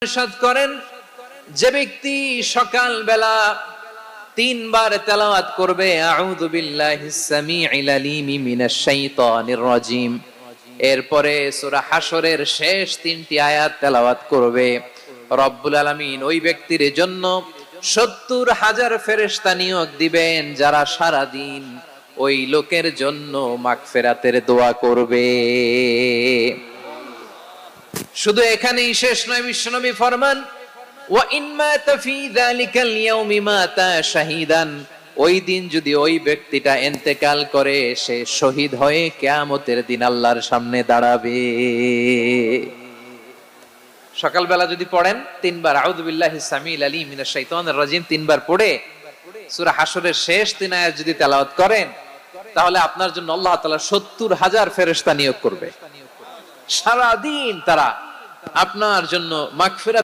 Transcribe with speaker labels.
Speaker 1: ইরশাদ করেন, যে ব্যক্তি সকাল বেলা 3 বার তেলাওয়াত করবে আউযু বিল্লাহিস সামিউল আলিম মিনাশ শাইতানির রাজিম, এরপরে সূরা হাশরের শেষ 3টি আয়াত তেলাওয়াত করবে, রব্বুল আলামিন ওই ব্যক্তির জন্য 70,000 ফেরেশতা নিয়োগ দিবেন যারা সারা দিন ওই লোকের জন্য মাগফিরাতের দোয়া করবে। শুধু এখানেই শেষ নয়, বিশ্বনবী ফরমান ওয়া ইন মাতা ফি যালিকাল ইয়াউমি মাতা শাহীদান, ওই দিন যদি ওই ব্যক্তিটা ইন্তেকাল করে সে শহীদ হয়ে কিয়ামতের দিন আল্লাহর সামনে দাঁড়াবে। সকালবেলা যদি পড়েন 3 বার আউযু বিল্লাহিস সামিউল আলিম মিনাশ শাইতানির রাজিম 3 বার পড়ে সূরা হাশরের শেষ 3 আয়াত যদি তেলাওয়াত করেন, তাহলে আপনার জন্য আল্লাহ তাআলা 70,000 ফেরেশতা নিয়োগ করবে, সারা দিন তারা আপনার জন্য মাগফিরাত